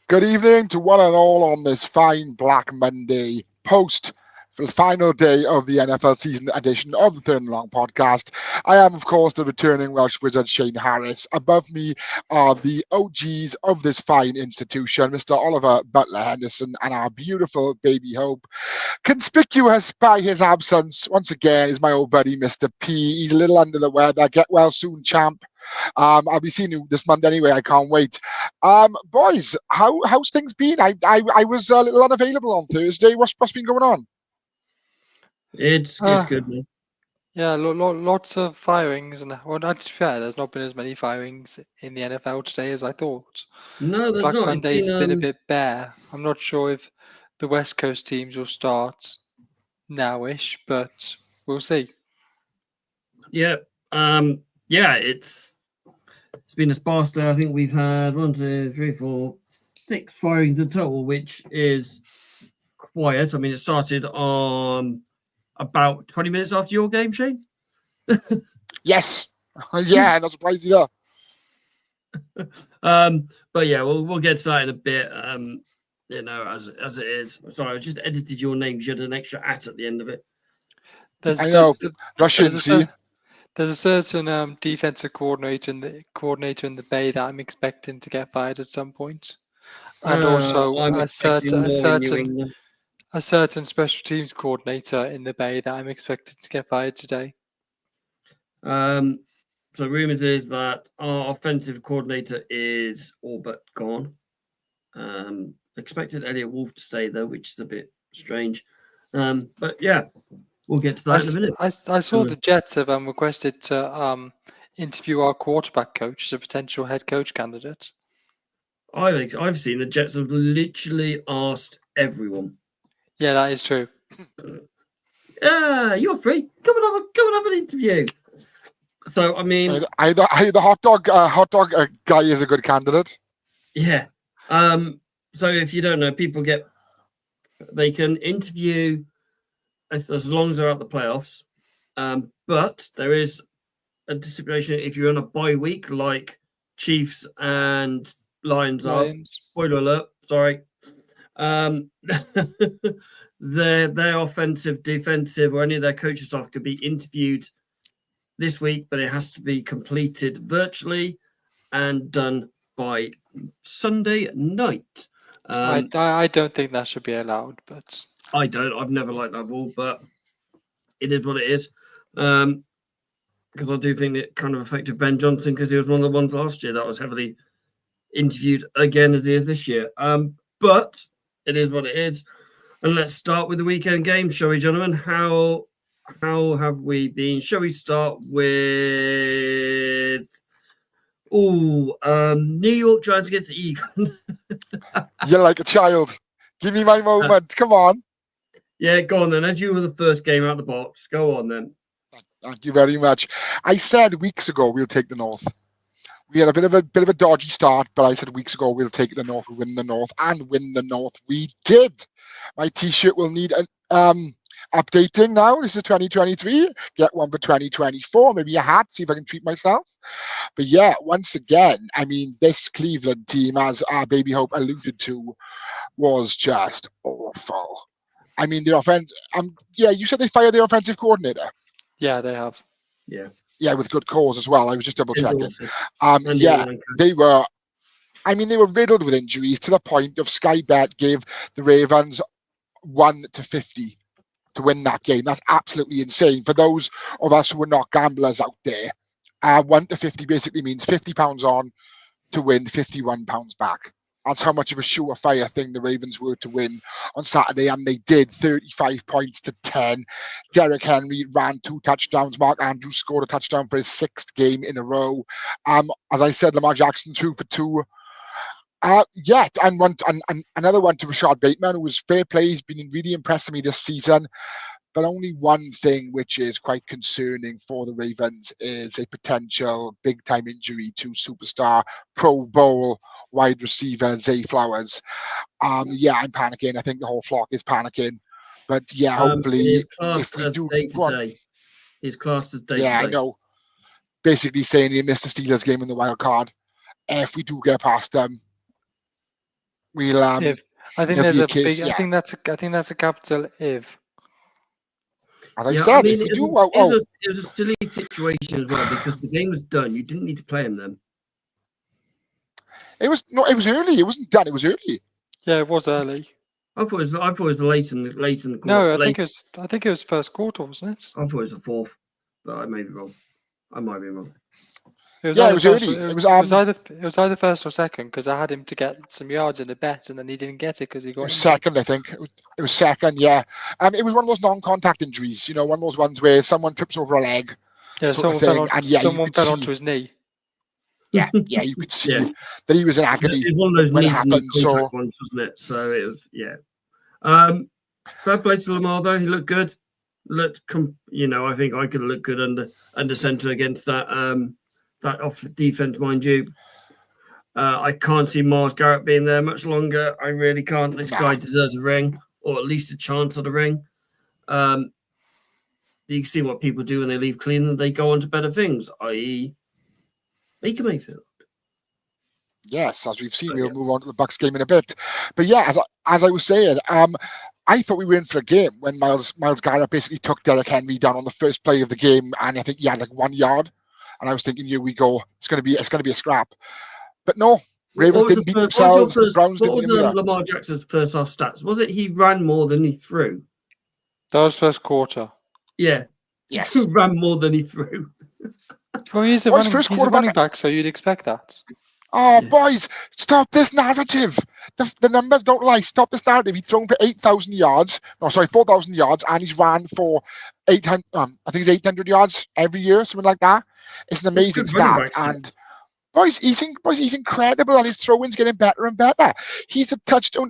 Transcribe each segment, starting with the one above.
Good evening to one and all on this fine Black Monday post for the final day of the NFL season edition of the Third and Long podcast. I am, of course, the returning Welsh wizard Shane Harris. Above me are the OGs of this fine institution, Mr. Oliver Butler Henderson and our beautiful baby Hope. Conspicuous by his absence, once again, is my old buddy, Mr. P. He's a little under the weather. Get well soon, champ. I'll be seeing you this month anyway. I can't wait. Boys, how's things been? I was a little unavailable on Thursday. What's been going on? It's Uh, good, man. yeah, lots of firings, and well, not to be fair, there's not been as many firings in the NFL today as I thought. No, there's Black not. Monday's been a bit bare. I'm not sure if the West Coast teams will start nowish, but we'll see. Yeah, it's been a sparse day. I think we've had 1, 2, 3, 4, 6 firings in total, which is quiet. I mean, it started on about 20 minutes after your game, Shane. Yes. Yeah, not surprised either. But yeah, we'll get to that in a bit. As it is. Sorry, I just edited your name. You had an extra at the end of it. I know. Russian, see. There's a certain defensive coordinator in the Bay that I'm expecting to get fired at some point, and also a certain special teams coordinator in the Bay that I'm expecting to get fired today. So rumors is that our offensive coordinator is all but gone. Expected Elliot Wolf to stay though, which is a bit strange. But yeah, we'll get to that in a minute. I saw the Jets have requested to interview our quarterback coach as a potential head coach candidate. I've seen the Jets have literally asked everyone. Yeah, that is true. You're free. Come and have an interview. So I mean, the hot dog guy is a good candidate. Yeah. So if you don't know, they can interview as long as they're at the playoffs. But there is a stipulation if you're on a bye week, like Chiefs and Lions are. Spoiler alert, sorry. Their offensive, defensive, or any of their coaching staff could be interviewed this week, but it has to be completed virtually and done by Sunday night. I don't think that should be allowed, but I don't. I've never liked that rule, but it is what it is. Because I do think it kind of affected Ben Johnson because he was one of the ones last year that was heavily interviewed again as he is this year. But it is what it is. And let's start with the weekend game, shall we, gentlemen? How have we been? Shall we start with New York Giants against the Eagles? You're like a child. Give me my moment. Come on. Yeah, go on then. As you were the first game out of the box, go on then. Thank you very much. I said weeks ago we'll take the North. We had a bit of a dodgy start, but I said weeks ago we'll take the North, we'll win the North, and win the North. We did. My T-shirt will need updating now. This is 2023. Get one for 2024. Maybe a hat. See if I can treat myself. But yeah, once again, I mean, this Cleveland team, as our baby Hope alluded to, was just awful. I mean, the offense. You said they fired their offensive coordinator. Yeah, they have. Yeah, with good cause as well. I was just double checking. They were riddled with injuries to the point of Sky Bet gave the Ravens 1-50 to win that game. That's absolutely insane. For those of us who are not gamblers out there, 1-50 basically means £50 on to win £51 back. That's how much of a surefire thing the Ravens were to win on Saturday, and they did. 35 points to 10. Derrick Henry ran 2 touchdowns. Mark Andrews scored a touchdown for his 6th game in a row. As I said, Lamar Jackson 2 for 2. And another one to Rashad Bateman, who was fair play. He's been really impressing me this season. But only one thing which is quite concerning for the Ravens is a potential big-time injury to superstar Pro Bowl wide receiver Zay Flowers. I'm panicking. I think the whole flock is panicking. But yeah, hopefully, if we do, his class is day. Yeah, I know. Basically saying he missed the Steelers game in the wild card. If we do get past them, we'll If I think there'll there's be a case, big. I think that's a capital if. as I said, if we do, it was a silly situation as well because the game was done. You didn't need to play him then. it was early. It wasn't done. It was early. Yeah, it was early. I thought it was late in the quarter. No, I think it was first quarter, wasn't it? I thought it was the fourth, but I may be wrong. I might be wrong. It was Yeah, it was early. It was either first or second because I had him to get some yards in a bet and then he didn't get it because he got second. I think it was second. Yeah, it was one of those non-contact injuries. You know, one of those ones where someone trips over a leg. Yeah, someone fell onto his knee. Yeah, you could see that he was in agony. It's one of those when it knees happened. and contact ones, wasn't it? So it was fair play to Lamar though. He looked good. I think I could look good under centre against that off defense, mind you. I can't see Myles Garrett being there much longer. I really can't. This guy deserves a ring, or at least a chance at a ring. You can see what people do when they leave Cleveland. They go on to better things, i.e. Baker Mayfield. Yes, as we've seen, we'll move on to the Bucs game in a bit. But yeah, as I was saying, I thought we were in for a game when Myles Garrett basically took Derrick Henry down on the first play of the game, and I think he had like 1 yard. And I was thinking, here we go. It's going to be a scrap. But no, Ravens didn't beat themselves. The Browns didn't beat them. Lamar Jackson's first half stats? Was it he ran more than he threw? That was first quarter. Yeah. Yes. He ran more than he threw. Well, he's a running back, so you'd expect that. Oh, boys, stop this narrative. The numbers don't lie. Stop this narrative. He's thrown for 4,000 yards, and he's ran for 800. I think it's 800 yards every year, something like that. It's an amazing stat. And boys, he's incredible, and his throw-in's getting better and better. He's the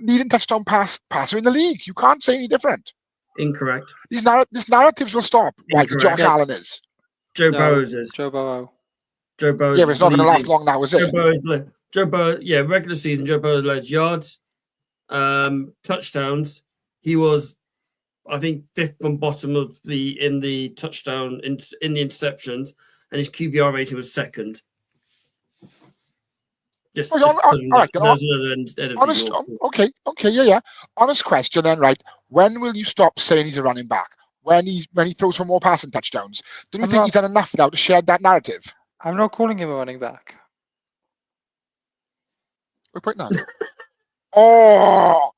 leading touchdown passer in the league. You can't say any different. Incorrect. These narratives will stop, like Josh Allen is. Joe Burrow is. Joe Burrow. Yeah, but it's not going to last long now, is it? Joe Burrow, regular season, Joe Burrow led yards, touchdowns. He was, I think, fifth from bottom of in the touchdown in the interceptions, and his QBR rating was second. Honest question then, right? When will you stop saying he's a running back? When he throws for more passing touchdowns? Do you think he's done enough now to shed that narrative? I'm not calling him a running back. We're putting that. Oh,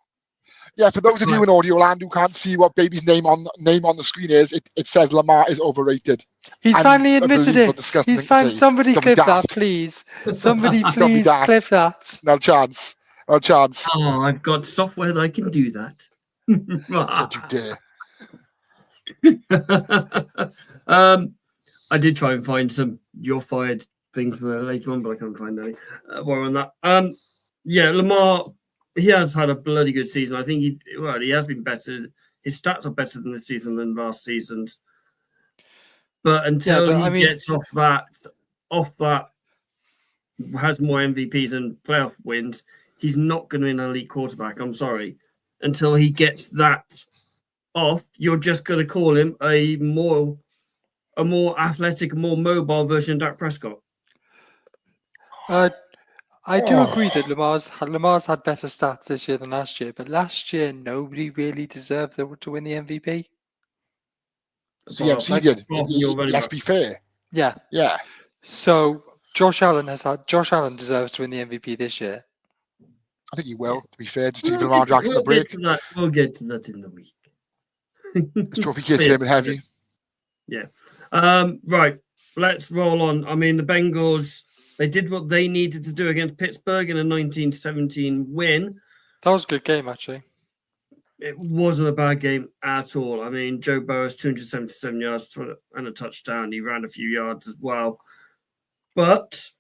yeah. For those of you in audio land who can't see what baby's name on the screen is, it says Lamar is overrated. He's finally admitted it. He's finally. Somebody clip that, please. Somebody please clip that. No chance. Oh, I've got software that I can do that. Don't you dare. I did try and find some "you're fired" things later on, but I can't find any more on that. Lamar, he has had a bloody good season. I think he has been better. His stats are better than this season than last season's. But until he gets off that, has more MVPs and playoff wins, he's not going to be an elite quarterback. I'm sorry. Until he gets that off, you're just going to call him a more athletic, more mobile version of Dak Prescott. I do agree that Lamar's had better stats this year than last year, but last year nobody really deserved to win the MVP. CMC did. Let's be fair. Yeah. So Josh Allen deserves to win the MVP this year. I think he will. To be fair, just to give Lamar Jackson a break. We'll get to that in the week. The trophy case came in heavy. Yeah. Right. Let's roll on. I mean, the Bengals, they did what they needed to do against Pittsburgh in a 19-17 win. That was a good game, actually. It wasn't a bad game at all. I mean, Joe Burrow's 277 yards and a touchdown. He ran a few yards as well. But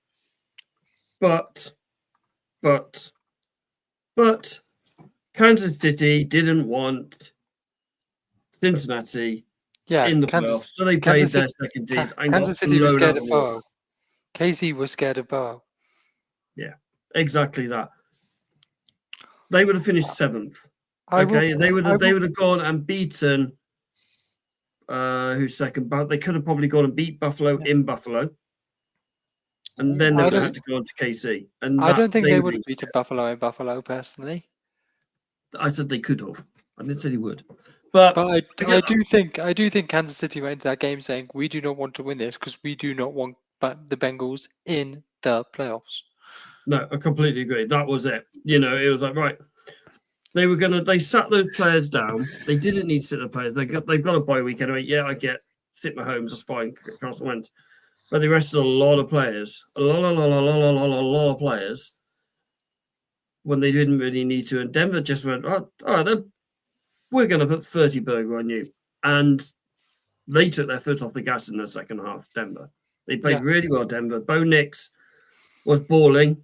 Kansas City didn't want Cincinnati in the playoffs, so they played their second team. Kansas City was scared of Burrow. KC was scared of Burrow. Yeah, exactly that. They would have finished seventh. They would have gone and beaten who's second, but they could have probably gone and beat Buffalo in Buffalo. and then they I would have don't- had to go on to KC. And I don't think they would have lose. beaten Buffalo in Buffalo, personally. I said they could have. I didn't say they would. But But again, I do think Kansas City went into that game saying we do not want to win this because we do not want the Bengals in the playoffs. no, I completely agree. That was it. It was like, right. They sat those players down. They didn't need to sit the players. They've got a bye week anyway. Yeah, I get sit Mahomes, that's fine. Carson Wentz. But they rested a lot of players. A lot of players when they didn't really need to. And Denver just went, oh, all right, then we're going to put 30 burger on you. And they took their foot off the gas in the second half, Denver. They played really well, Denver. Bo Nix was balling.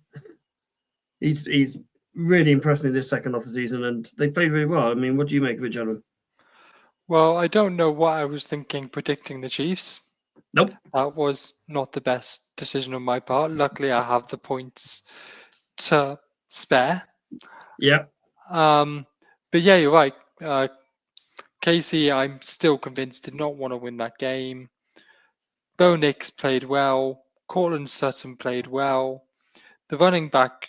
He's really impressed me this second half of the season, and they played really well. I mean, what do you make of it, gentlemen? Well, I don't know what I was thinking predicting the Chiefs. Nope. That was not the best decision on my part. Luckily, I have the points to spare. Yeah. But yeah, you're right. Casey, I'm still convinced, did not want to win that game. Bo Nix played well. Cortland Sutton played well. The running back,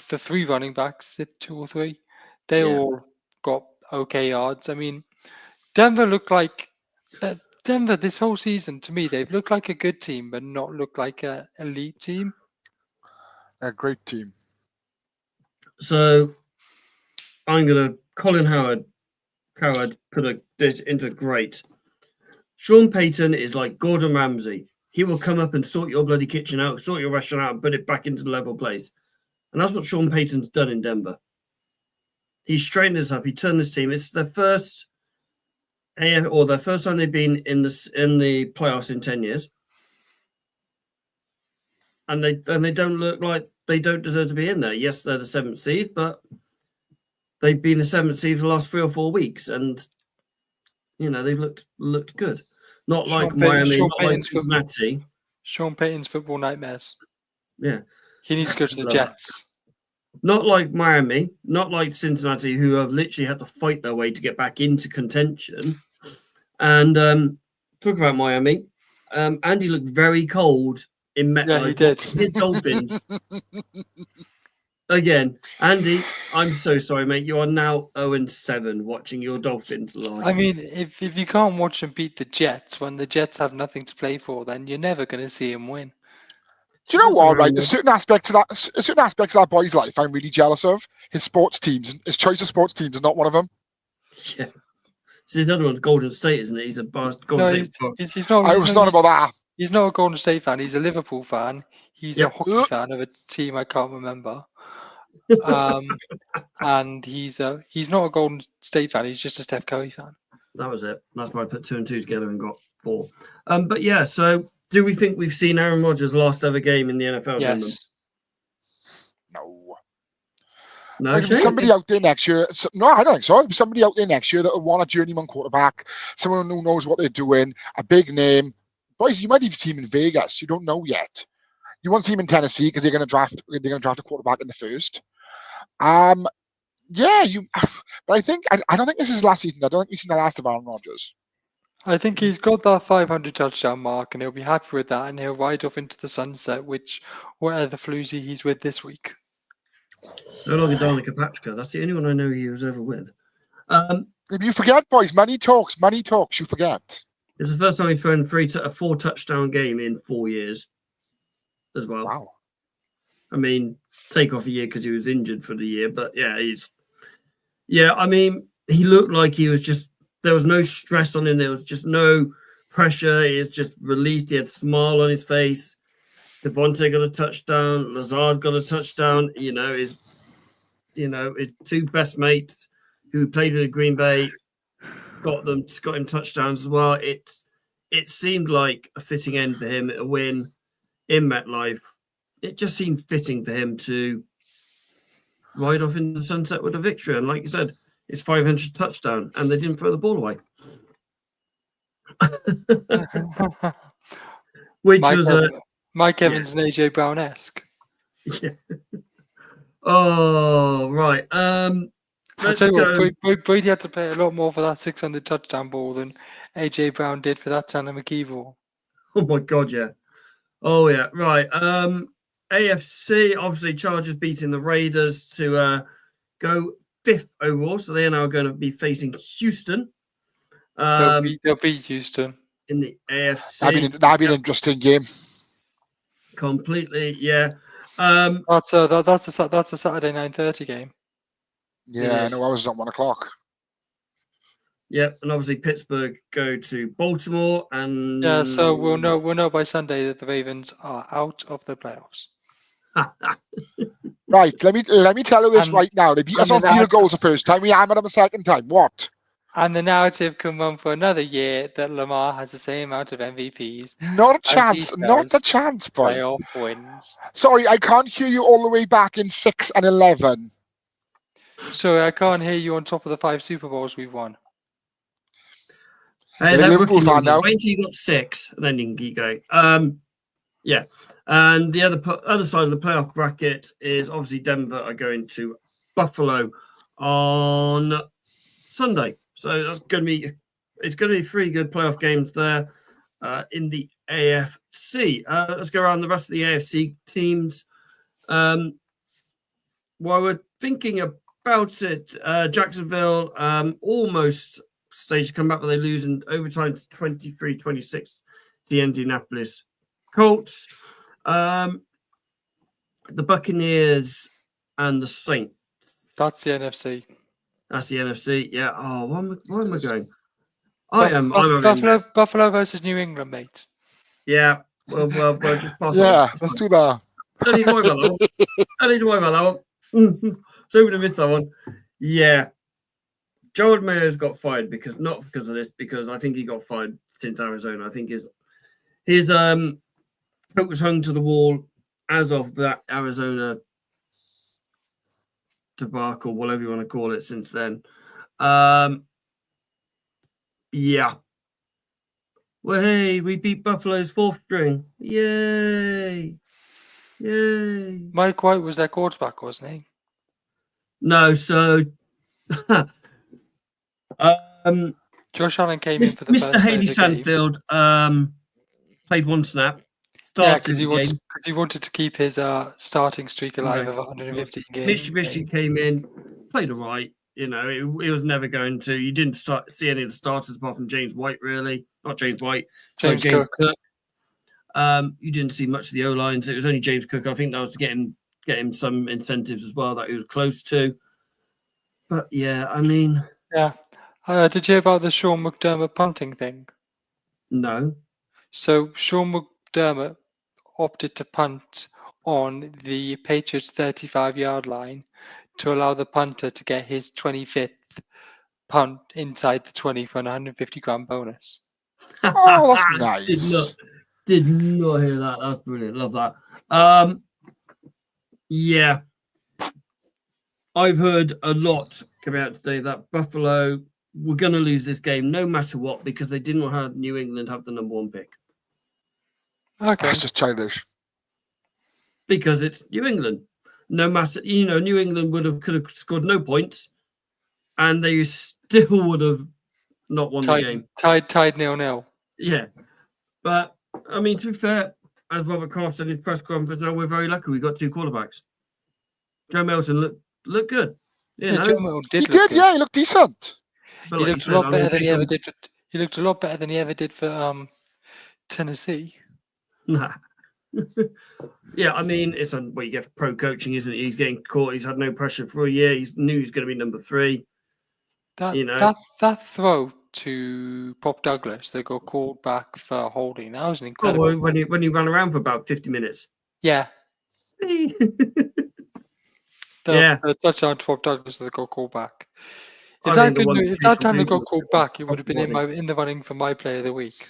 the three running backs, 2 or 3, they all got okay yards. I mean, Denver looked like Denver this whole season. To me, they've looked like a good team, but not looked like an elite team. A great team. So I'm gonna Colin Howard put this into great. Sean Payton is like Gordon Ramsay. He will come up and sort your bloody kitchen out, sort your restaurant out, and put it back into the level place. And that's what Sean Payton's done in Denver. He straightened this up. He turned this team. It's their first time they've been in the playoffs in 10 years. And they don't look like they don't deserve to be in there. Yes, they're the 7th seed, but they've been the 7th seed for the last 3 or 4 weeks, and they've looked good. Not like Miami, not like Cincinnati. Sean Payton's football nightmares. Yeah. He needs to go to the Jets. Not like Miami, not like Cincinnati, who have literally had to fight their way to get back into contention. And talk about Miami. Andy looked very cold in MetLife. Yeah, he did. His Dolphins. Again, Andy, I'm so sorry, mate. You are now 0-7 watching your Dolphins live. I mean, if you can't watch them beat the Jets when the Jets have nothing to play for, then you're never going to see him win. Do you know what, right? There's certain aspects of that boy's life I'm really jealous of. His sports teams, his choice of sports teams is not one of them. Yeah. So his other one's Golden State, isn't it? He's a Golden State. He's not. I was not about that. He's not a Golden State fan. He's a Liverpool fan. He's a hockey fan of a team I can't remember. And he's not a Golden State fan. He's just a Steph Curry fan. That was it. That's why I put 2 and 2 together and got 4. But yeah, so do we think we've seen Aaron Rodgers' last ever game in the NFL? Yes. No. No. There'll be somebody out there next year. No, I don't think so. There'll be somebody out there next year that will want a journeyman quarterback, someone who knows what they're doing, a big name. Boys, you might even see him in Vegas. You don't know yet. You won't see him in Tennessee because they're going to draft a quarterback in the first. But I don't think this is last season. I don't think we've seen the last of Aaron Rodgers. I think he's got that 500 touchdown mark, and he'll be happy with that, and he'll ride off into the sunset, whatever floozy he's with this week. No longer Danica Patrick. That's the only one I know he was ever with. If you forget, boys, money talks. Money talks. You forget. It's the first time he's thrown a 4 touchdown game in 4 years as well. Wow. I mean, take off a year because he was injured for the year, but yeah, I mean, he looked like he was just, there was no stress on him. There was just no pressure. He was just relieved. He had a smile on his face. Devontae got a touchdown. Lazard got a touchdown. His 2 best mates who played with Green Bay got him touchdowns as well. It seemed like a fitting end for him, a win in MetLife. It just seemed fitting for him to ride off into the sunset with a victory. And like you said, it's 500 touchdown, and they didn't throw the ball away. Mike Evans and AJ Brown-esque. Yeah. Oh, right. I tell you what, Brady had to pay a lot more for that 600 touchdown ball than AJ Brown did for that Tanner McKee ball. Oh my God, yeah. Oh yeah, right. AFC, obviously Chargers beating the Raiders to go 5th overall, so they are now going to be facing Houston. They'll beat Houston in the AFC. That'd be an interesting game. Completely, yeah. That's a Saturday 9:30 game. Yeah, no, I was at 1 o'clock. Yep, and obviously Pittsburgh go to Baltimore, and yeah, so we'll know by Sunday that the Ravens are out of the playoffs. Right, let me tell you this right now. They beat us on field goals the first time. We hammered them a second time. What? And the narrative can run for another year that Lamar has the same amount of MVPs. Not a chance. Not a chance, boy. Playoff wins. Sorry, I can't hear you all the way back in 6 and 11. Sorry, I can't hear you on top of the 5 Super Bowls we've won. Hey, that rookie now. Wait until you got 6, and then you can keep going. Yeah. And the other side of the playoff bracket is obviously Denver are going to Buffalo on Sunday. So that's going to be 3 good playoff games there in the AFC. Let's go around the rest of the AFC teams. While we're thinking about it, Jacksonville almost staged to come back, but they lose in overtime to 23-26 the Indianapolis Colts. The Buccaneers and the Saints. That's the NFC. That's the NFC. Yeah. Oh, where am I going? Buffalo versus New England, mate. Yeah. Well, just pass. Yeah, let's do that. Don't need to worry about that one. So we would have missed that one. Yeah. Joel Mayo's got fired not because of this, because I think he got fired since Arizona. I think his foot was hung to the wall as of that Arizona debacle, whatever you want to call it, since then. Yeah. Well, hey, we beat Buffalo's 4th string. Yay. Yay. Mike White was their quarterback, wasn't he? No, so Josh Allen came in for the Mr. Haley Stanfield played 1 snap. Because he wanted to keep his starting streak alive of 115 games. Mitsubishi came in, played all right. You know, it was never going to. You didn't see any of the starters apart from James White, really. Not James White. James Cook. You didn't see much of the O-lines. It was only James Cook. I think that was to get him some incentives as well that he was close to. But yeah, I mean. Yeah. Did you hear about the Sean McDermott punting thing? No. So Sean McDermott opted to punt on the Patriots' 35-yard line to allow the punter to get his 25th punt inside the 20 for an 150 grand bonus. Oh, that's nice. Did not hear that. That's brilliant. Love that. Yeah. I've heard a lot come out today that Buffalo were going to lose this game no matter what because they didn't have New England have the number 1 pick. Okay. That's just childish. Because it's New England. No matter, New England could have scored no points, and they still would have not won the game. Tied 0-0. Yeah, but I mean, to be fair, as Robert Kraft said in his press conference, now we're very lucky we got 2 quarterbacks. Joe Milton looked good. Joe Milton did. Yeah, he looked decent. He looked a lot better than he ever did. He looked a lot better than he ever did for Tennessee. Nah. Yeah, I mean, it's what you get for pro coaching, isn't it? He's getting caught. He's had no pressure for a year. He knew he's going to be number 3. That throw to Pop Douglas that got called back for holding, that was an incredible. Oh, when he ran around for about 50 minutes. Yeah. The touchdown to Pop Douglas that got called back. If that time it got called back, it would have been in the running for my player of the week.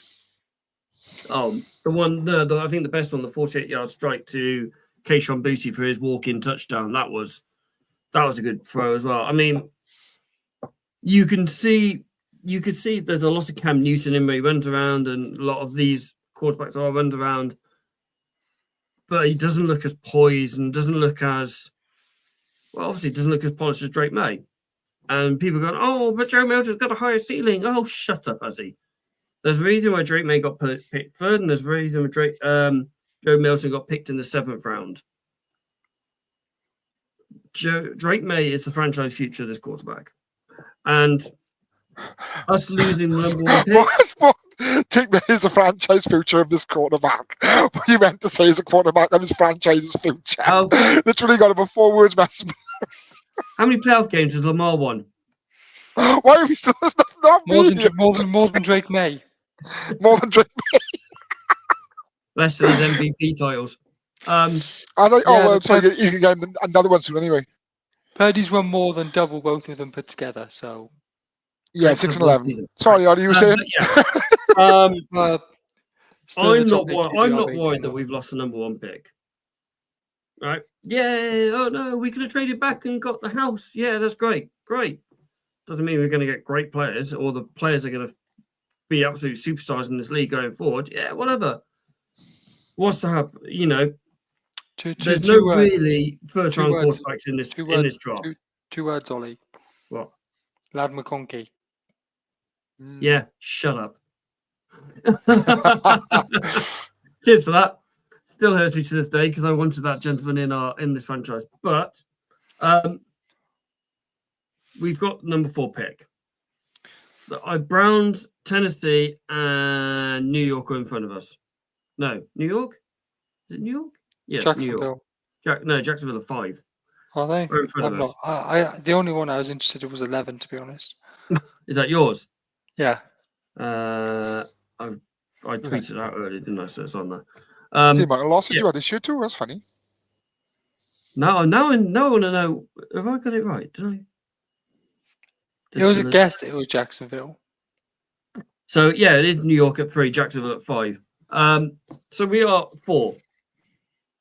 Oh, I think the best one, the 48-yard strike to Keishon Boutte for his walk-in touchdown. That was a good throw as well. I mean, you could see there's a lot of Cam Newton in where he runs around, and a lot of these quarterbacks are runs around, but he doesn't look as poised and doesn't look as obviously doesn't look as polished as Drake May. And people going, oh, but Joe Milton's got a higher ceiling. Oh, shut up, has he? There's a reason why Drake May got picked 3rd, and there's a reason why Joe Milton got picked in the 7th round. Drake May is the franchise future of this quarterback. And us losing the number 1 pick. Drake May is the franchise future of this quarterback. What you meant to say is a quarterback and his franchise's future. Literally got about 4 words messing. How many playoff games has Lamar won? Why are we still not more than Drake May? More than Drake May. Less than his MVP titles. Sorry, he's going to get another one soon anyway. Purdy's won more than double both of them put together, so... Yeah, 6 and 11. Sorry, Artie, you were saying? I'm not worried worried that we've lost the number 1 pick. Right? Yeah, oh no, we could have traded back and got the house. Yeah, that's great. Great. Doesn't mean we're going to get great players or the players are going to be absolute superstars in this league going forward. Yeah, whatever. What's to happen? You know, there's no really first-round quarterbacks in this draft. Two words, Ollie. What? Lad McConkey. Yeah, shut up. Cheers for that. Still hurts me to this day because I wanted that gentleman in this franchise. But we've got number 4 pick. Browns, Tennessee, and New York are in front of us. No, New York? Is it New York? Yes, Jacksonville. New York. Jacksonville are 5. Are they? Are in front of us. The only one I was interested in was 11, to be honest. Is that yours? Yeah. I tweeted out earlier, didn't I? So it's on there. See, Michael, lost you had this year too. That's funny. Now I want to know, have I got it right? Did I? It was a guess. It was Jacksonville. So yeah, it is New York at 3, Jacksonville at 5. So we are 4.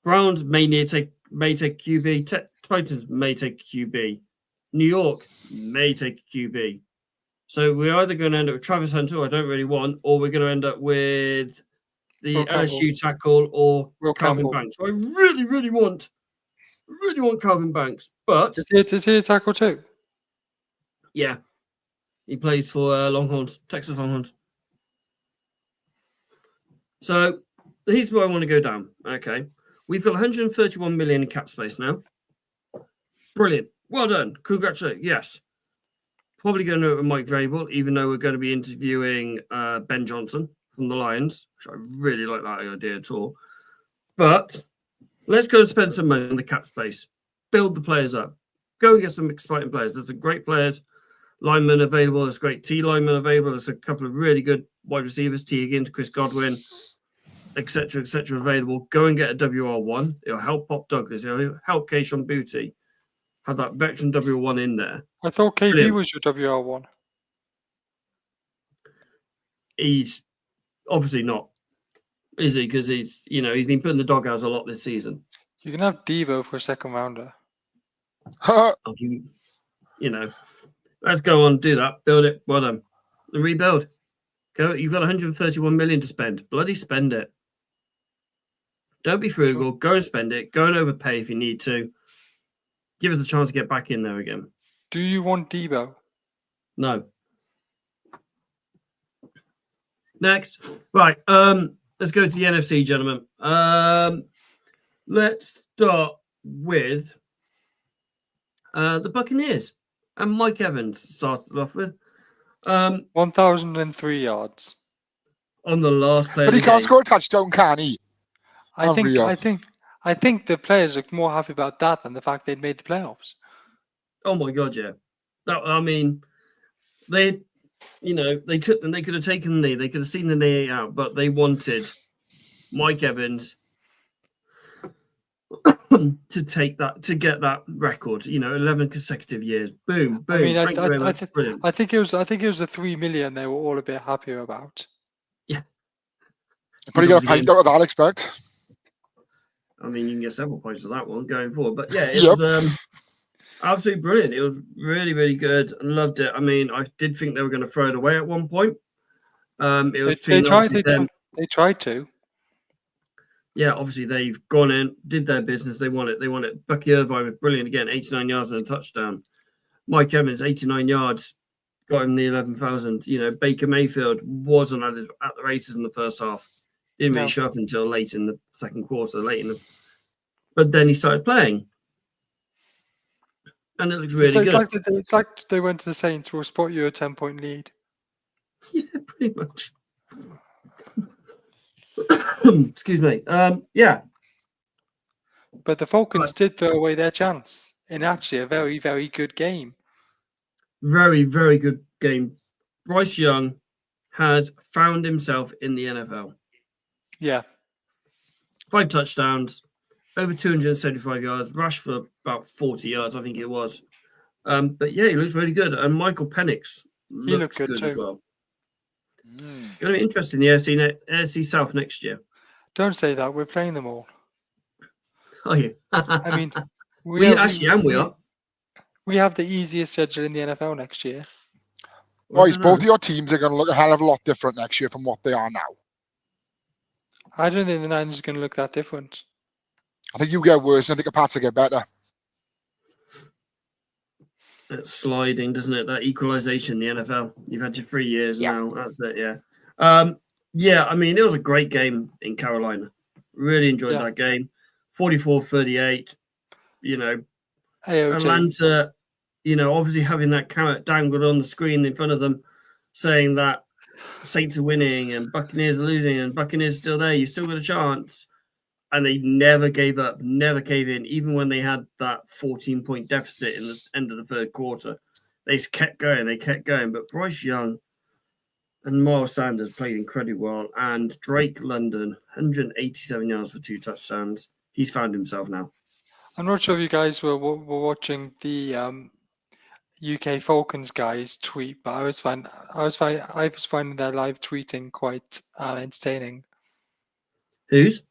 Browns may take QB. Titans may take QB. New York may take QB. So we're either going to end up with Travis Hunter, I don't really want, or we're going to end up with the LSU tackle or Calvin Banks. So I really, really want Calvin Banks. But is he a tackle too? Yeah. He plays for Longhorns, Texas Longhorns. So here's where I want to go down. Okay. We've got 131 million in cap space now. Brilliant. Well done. Congratulations. Yes. Probably going to do it with Mike Vrabel, even though we're going to be interviewing Ben Johnson from the Lions, which I really like that idea at all. But let's go and spend some money on the cap space. Build the players up. Go and get some exciting players. There's some great players, linemen available. There's great T linemen available. There's a couple of really good wide receivers, T Higgins, Chris Godwin, etc., available. Go and get a WR1. It'll help Pop Douglas. It'll help Kayshon Boutte. Have that veteran W1 in there. I thought KB was your WR1. He's obviously not, is he? Because he's been put in the doghouse a lot this season. You can have Devo for a second rounder. Let's go on, do that, build it, well done, and rebuild. Go. You've got 131 million to spend. Bloody spend it. Don't be frugal. Go and spend it. Go and overpay if you need to. Give us a chance to get back in there again. Do you want Devo? No. Next. Right. Let's go to the NFC, gentlemen. Let's start with the Buccaneers. And Mike Evans started off with 1,003 yards. On the last play. But he can't score a touchdown, can he? I think the players are more happy about that than the fact they'd made the playoffs. Oh my god, yeah. They could have taken the knee, they could have seen the knee out, but they wanted Mike Evans to take that, to get that record. 11 consecutive years. Boom, boom. I think it was the 3 million they were all a bit happier about. Yeah. But he got a pint out of that, I expect. I mean, you can get several points of that one going forward. But yeah, it was absolutely brilliant. It was really, really good. I loved it. I mean, I did think they were going to throw it away at one point. They tried to. Yeah, obviously they've gone in, did their business. They won it. Bucky Irvine was brilliant again, 89 yards and a touchdown. Mike Evans, 89 yards, got him the 11,000. Baker Mayfield wasn't at the races in the first half. Didn't really show up until late in the second quarter, but then he started playing. And it looks really good. It's like they went to the Saints, we'll spot you a 10-point lead. Yeah, pretty much. Excuse me. Yeah. But the Falcons did throw away their chance in actually a very, very good game. Very, very good game. Bryce Young has found himself in the NFL. Yeah. 5 touchdowns, over 275 yards, rushed for about 40 yards, I think it was. But yeah, he looks really good. And Michael Penix looks good as well. It's going to be interesting, the AFC South next year. Don't say that. We're playing them all. Oh, yeah. I mean, we are. We have the easiest schedule in the NFL next year. Boys, both of your teams are going to look a hell of a lot different next year from what they are now. I don't think the Niners are going to look that different. I think you get worse, and I think the Pats will get better. It's sliding, doesn't it? That equalization, the NFL. You've had your 3 years now. That's it, yeah. Yeah, I mean, it was a great game in Carolina. Really enjoyed that game. 44-38. You know, AOT. Atlanta, you know, obviously having that carrot dangled on the screen in front of them, saying that Saints are winning and Buccaneers are losing and Buccaneers are still there. You still got a chance. And they never gave up, never gave in, even when they had that 14-point deficit in the end of the third quarter. They kept going, But Bryce Young and Miles Sanders played incredibly well. And Drake London, 187 yards for 2 touchdowns. He's found himself now. I'm not sure if you guys were watching the UK Falcons guys tweet, but I was finding their live tweeting quite entertaining. Whose?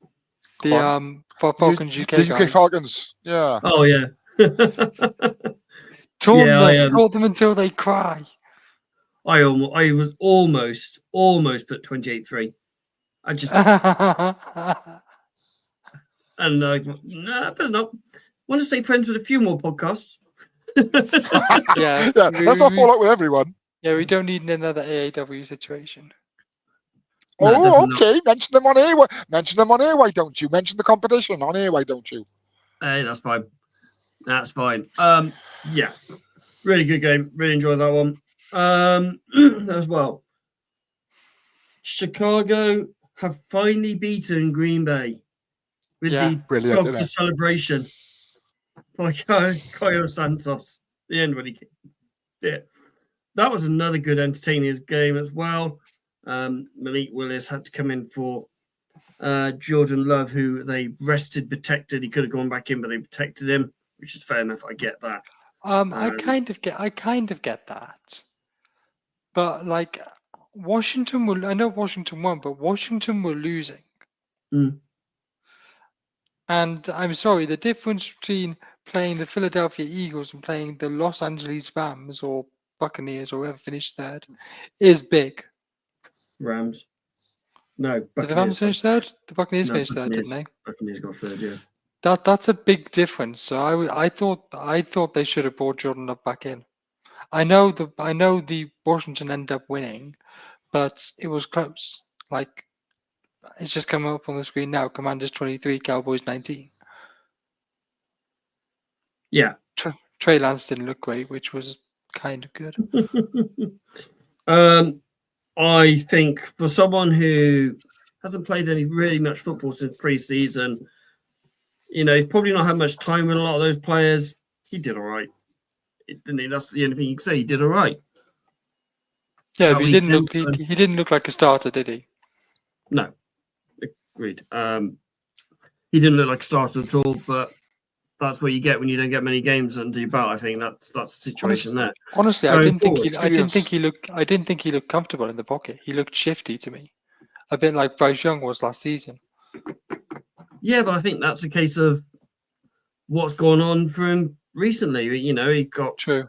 The Falcons UK the UK guys. Falcons, yeah. Oh yeah. Taunt them until they cry. I was almost put 28-3. I just and nah, better not. Want to stay friends with a few more podcasts. Yeah, that's our fallout with everyone. Yeah, we don't need another AAW situation. Oh, okay. Mention them on air. Mention them on air. Why don't you mention the competition on air? Why don't you? Hey, that's fine. That's fine. Yeah, really good game. Really enjoyed that one. As well. Chicago have finally beaten Green Bay with the brilliant celebration by Caio Santos. The end when he kicked it. That was another good, entertaining game as well. Malik Willis had to come in for Jordan Love, who they rested, protected. He could have gone back in, but they protected him, which is fair enough. I get that. I kind of get that. But like I know Washington won, but Washington were losing. And I'm sorry, the difference between playing the Philadelphia Eagles and playing the Los Angeles Rams or Buccaneers or whoever finished third is big. Rams. No, Buccaneers. Did the Rams finish third? The Buccaneers finished third, didn't they? Buccaneers got third, yeah. That's a big difference. So I thought they should have brought Jordan Love back in. I know the Washington ended up winning, but it was close. Like it's just coming up on the screen now. Commanders 23, Cowboys 19. Yeah. Trey Lance didn't look great, which was kind of good. I think for someone who hasn't played really much football since pre-season, you know, he's probably not had much time with a lot of those players. He did all right. Didn't he? That's the only thing you can say. He did all right. Yeah, but he didn't look like a starter, did he? No. Agreed. He didn't look like a starter at all, but that's what you get when you don't get many games under your belt. I think that's the situation there. Honestly, I didn't think he looked comfortable in the pocket. He looked shifty to me, a bit like Bryce Young was last season. Yeah, but I think that's a case of what's gone on for him recently. You know, he got true.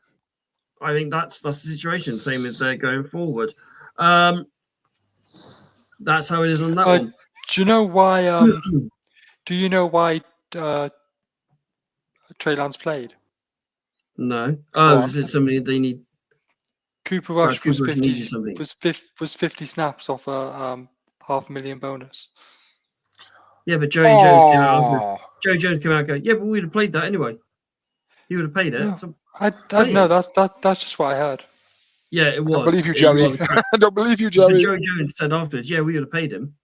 I think that's the situation. Same as they're going forward. That's how it is on that one. Do you know why? Do you know why Trey Lance played? No. Oh, is it somebody they need? Cooper Rush was 50 snaps off a 500,000 bonus. Yeah, but Joey Jones came out. Oh, Joe Jones came out and go, yeah, but we'd have played that anyway. He would have paid it. Yeah. So, I don't know. That's just what I heard. yeah, it I was. don't believe you, It Jerry. was. I don't believe you, But Jerry. Joe Jones said afterwards, yeah, we would have paid him.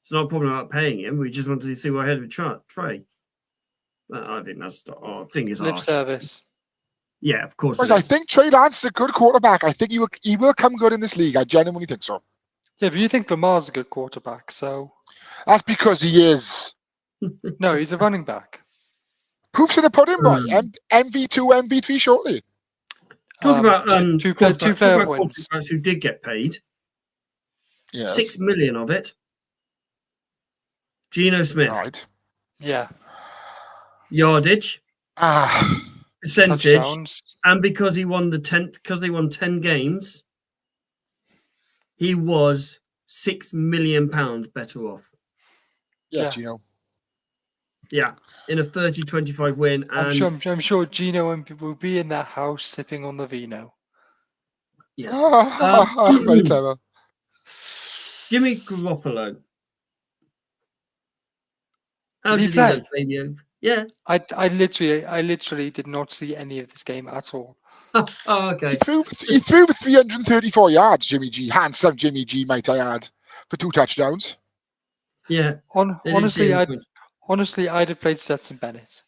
It's not a problem about paying him. We just wanted to see what ahead with Trey. I think that's the thing is Lip harsh. service. Yeah, of course. But It I is. think Trey Lance is a good quarterback. I think he will come good in this league. I genuinely think so. Yeah, but you think Lamar's a good quarterback, so That's because he is. no, he's a running back. Proof's in the pudding, boy. MV2, MV3 shortly. Talk about two quarterbacks, player talk about wins. quarterbacks who did get paid. Yes. 6 million of it. Geno Smith. All right. Yeah, Yardage, Ah, percentage, touchdowns. and because he won because they won 10 games, he was £6 million better off. yes, Yeah. Gino. Yeah, in a 30-25 win. And I'm sure Gino will be in that house sipping on the vino. yes, Very clever. Jimmy Garoppolo. How Did he did he play? look, baby? Yeah. I literally did not see any of this game at all. Oh, okay. He threw for 334 yards, Jimmy G. Handsome Jimmy G, might I add, for 2 touchdowns. Yeah. Honestly, I'd have played Stetson Bennett.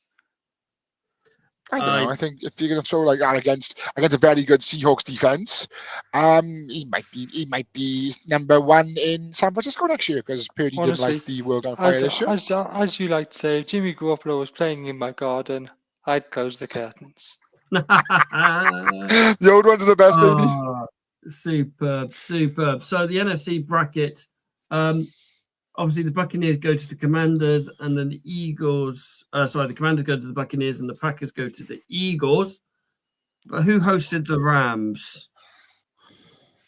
I don't know. I think if you're going to throw like that against a very good Seahawks defense, he might be number 1 in San Francisco next year because Purdy didn't like the world on fire this year. As you like to say, if Jimmy Garoppolo was playing in my garden, I'd close the curtains. The old ones are the best, baby. Superb. So the NFC bracket, obviously the Buccaneers go to the Commanders, and then the Eagles. The Commanders go to the Buccaneers, and the Packers go to the Eagles. But who hosted the Rams?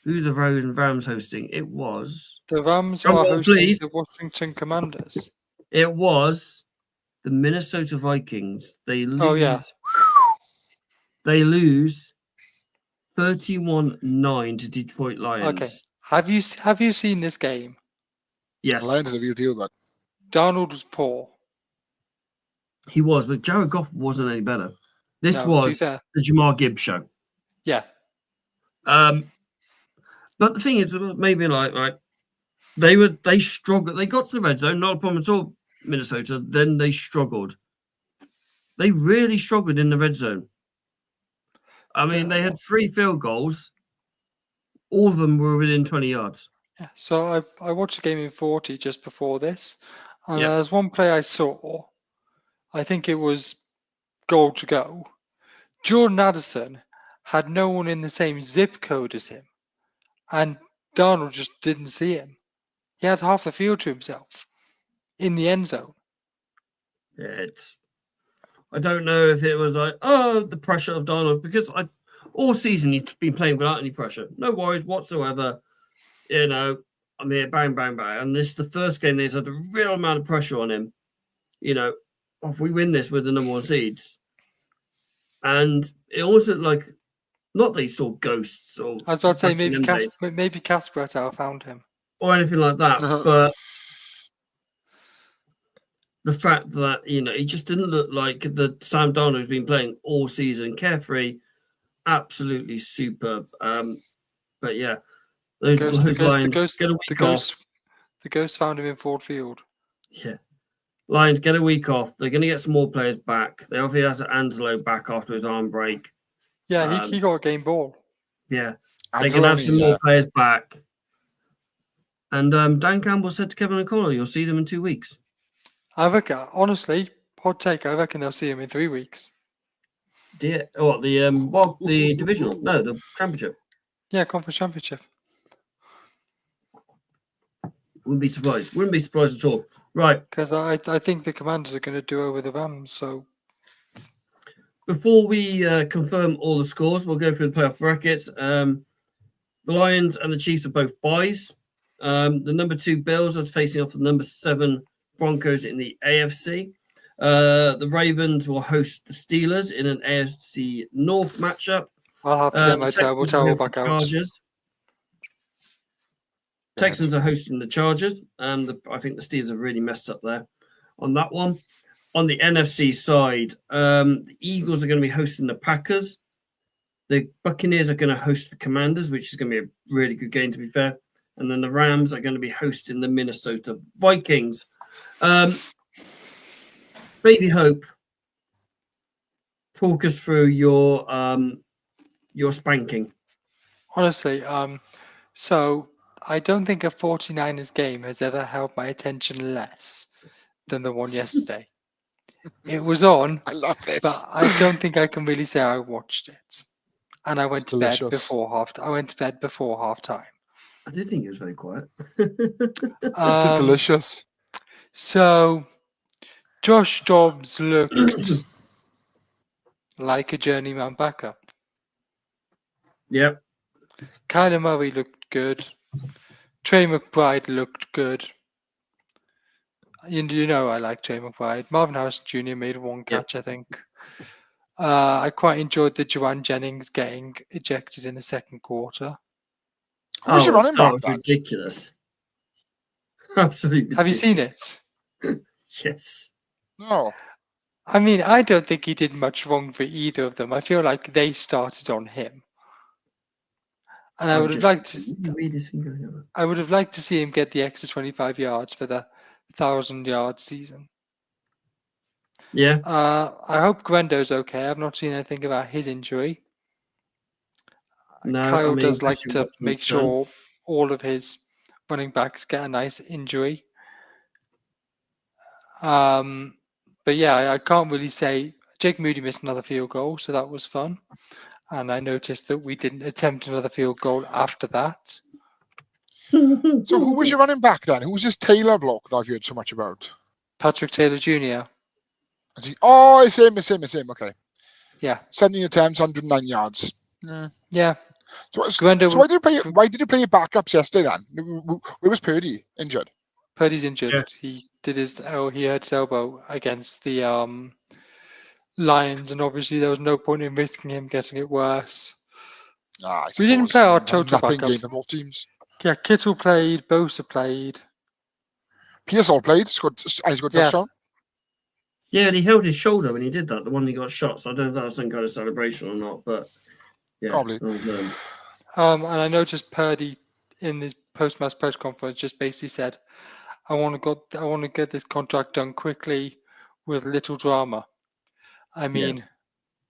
Who the Rams hosting? It was the Rams Drum are roll, hosting please. the Washington Commanders. It was the Minnesota Vikings. They lose. Oh yeah. They lose 31-9 to Detroit Lions. Okay. Have you seen this game? Yes, Lions are the real deal, but Darnold was poor. he was, but Jared Goff wasn't any better. This No, to be was fair. the Jamar Gibbs show. Yeah. But the thing is, maybe they struggled. They got to the red zone, not a problem at all. Minnesota. Then they struggled. They really struggled in the red zone. I mean, they had 3 field goals. All of them were within 20 yards. Yeah. So I watched a game in 40 just before this, and Yeah. there's one play I saw. I think it was goal to go. Jordan Addison had no one in the same zip code as him, and Darnold just didn't see him. He had half the field to himself in the end zone. I don't know if it was the pressure of Darnold, because all season he's been playing without any pressure, no worries whatsoever. I'm here, bang, bang, bang, and this is the first game there's had a real amount of pressure on him. If we win this with the number 1 seeds, and it also not that he saw ghosts or I was about to say back in them maybe Casper found him. or anything like that, but the fact that he just didn't look like the Sam Darnold who's been playing all season, carefree, absolutely superb. But yeah, those Lions get a week off. The ghost found him in Ford Field. Yeah, Lions get a week off. They're going to get some more players back. They obviously had Angelo back after his arm break. Yeah, he got a game ball. Yeah, they can have some more players back. And Dan Campbell said to Kevin O'Connell, "You'll see them in 2 weeks." I reckon, honestly, hot take. I reckon they'll see him in 3 weeks. The divisional? No, the championship. Yeah, conference championship. Wouldn't be surprised. Wouldn't be surprised at all. Right. Because I think the Commanders are going to do over the Rams. So before we confirm all the scores, we'll go through the playoff brackets. The Lions and the Chiefs are both byes. The number 2 Bills are facing off the number 7 Broncos in the AFC. The Ravens will host the Steelers in an AFC North matchup. I'll have to get my terrible back out. Texans are hosting the Chargers. I think the Steelers have really messed up there on that one. On the NFC side, the Eagles are going to be hosting the Packers. The Buccaneers are going to host the Commanders, which is going to be a really good game, to be fair. And then the Rams are going to be hosting the Minnesota Vikings. Baby Hope, talk us through your spanking. Honestly, so I don't think a 49ers game has ever held my attention less than the one yesterday. It was on, I love this. but I don't think I can really say I watched it. And I went It's to bed delicious. before halftime. I did think it was very quiet. It's delicious. So Josh Dobbs looked like a journeyman backup. Yep. Kyler Murray looked good. Trey McBride looked good. You know I like Trey McBride. Marvin Harris Jr. made one catch, I think. I quite enjoyed the Juwan Jennings getting ejected in the second quarter. Who's your running back? That was ridiculous. Absolutely. Have you seen it? Yes. No. I mean, I don't think he did much wrong for either of them. I feel like they started on him. And I would have liked to see him get the extra 25 yards for the 1,000-yard season. Yeah. I hope Gwendo's okay. I've not seen anything about his injury. No, Kyle does like to make sure all of his running backs get a nice injury. But yeah, I can't really say. Jake Moody missed another field goal, so that was fun. And I noticed that we didn't attempt another field goal after that. So who was your running back then? Who was this Taylor bloke that I've heard so much about? Patrick Taylor Jr. Oh, it's him. Okay. Yeah. 17 attempts, 109 yards. Yeah. So why did you play your backups yesterday then? Where was Purdy injured? Purdy's injured. Yeah. He hurt his elbow against the Lions, and obviously there was no point in risking him getting it worse. We didn't play our total backups. Of all teams. Yeah, Kittle played, Bosa played. Pearsall played, scored touchdown. Yeah, and he held his shoulder when he did that, the one he got shot. So I don't know if that was some kind of celebration or not, but yeah. Probably. Was, and I noticed Purdy in his post-match press conference just basically said, I want to get this contract done quickly with little drama. I mean,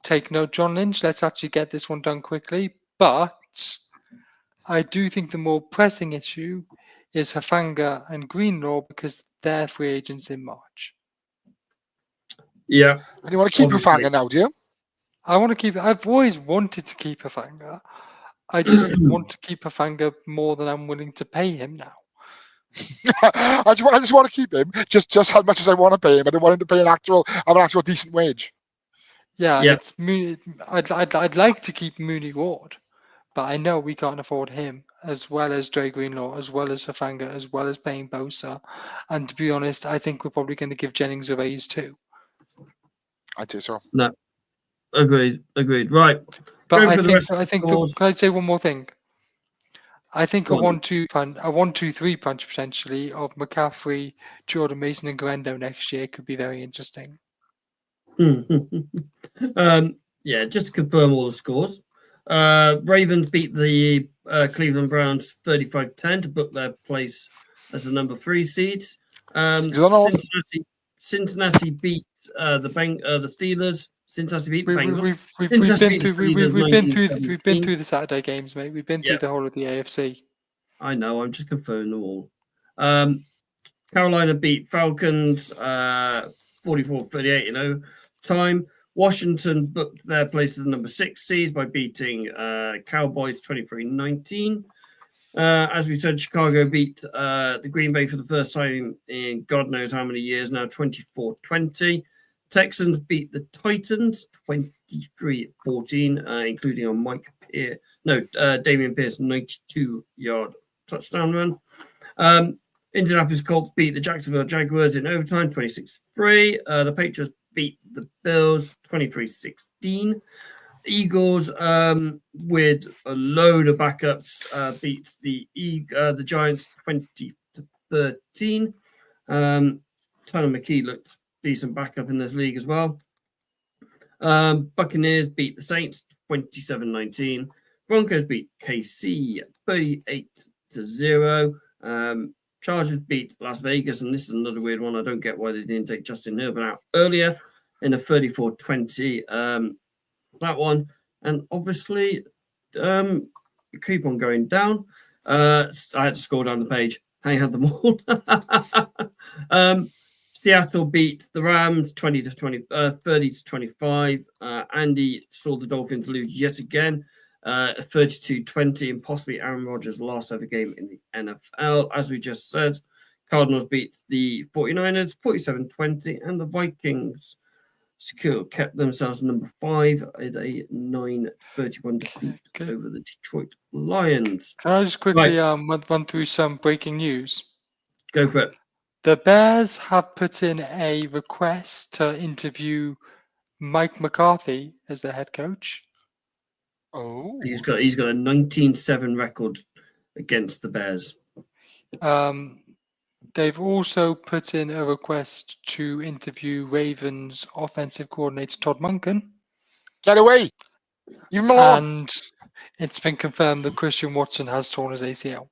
take note, John Lynch, let's actually get this one done quickly. But I do think the more pressing issue is Hufanga and Greenlaw because they're free agents in March. Yeah. And you want to keep Hufanga now, do you? I've always wanted to keep Hufanga. I just want to keep Hufanga more than I'm willing to pay him now. I just want to keep him just as much as I want to pay him. I don't want him to pay an actual decent wage. Yeah. It's Mooney. I'd like to keep Mooney Ward, but I know we can't afford him as well as Dre Greenlaw, as well as Hufanga, as well as paying Bosa. And to be honest, I think we're probably going to give Jennings a raise too. I'd say so. No. Agreed. Right. But I think can I say one more thing? I think a 1-2-3 punch potentially of McCaffrey, Jordan Mason, and Guendo next year could be very interesting. Yeah, just to confirm all the scores. Ravens beat the Cleveland Browns 35-10 to book their place as the number 3 seeds. Cincinnati beat the Steelers. Cincinnati beat the Bengals. We've been through the Saturday games, mate. We've been through the whole of the AFC. I know. I'm just confirming them all. Carolina beat Falcons 44-38 in overtime. Washington booked their place as the number 6 seeds by beating Cowboys 23-19. As we said, Chicago beat the Green Bay for the first time in God knows how many years now, 24-20. Texans beat the Titans 23-14, including on Damian Pierce 92-yard touchdown run. Indianapolis Colts beat the Jacksonville Jaguars in overtime 26-3. The Patriots beat the Bills 23-16. Eagles, with a load of backups, beat the Giants 20-13. Tanner McKee looked decent backup in this league as well. Buccaneers beat the Saints 27-19. Broncos beat KC 38-0. Chargers beat Las Vegas, and this is another weird one. I don't get why they didn't take Justin Herbert out earlier in a 34-20. That one, and obviously, keep on going down. I had to scroll down the page. I had them all. Seattle beat the Rams 30-25. Andy saw the Dolphins lose yet again, 32-20, and possibly Aaron Rodgers' last ever game in the NFL. As we just said, Cardinals beat the 49ers 47-20, and the Vikings kept themselves number 5 at a 9-31 defeat over the Detroit Lions. Can I just quickly run through some breaking news? Go for it. The Bears have put in a request to interview Mike McCarthy as their head coach. Oh, he's got a 19-7 record against the Bears. They've also put in a request to interview Ravens offensive coordinator Todd Monken. Get away! You more! And it's been confirmed that Christian Watson has torn his ACL.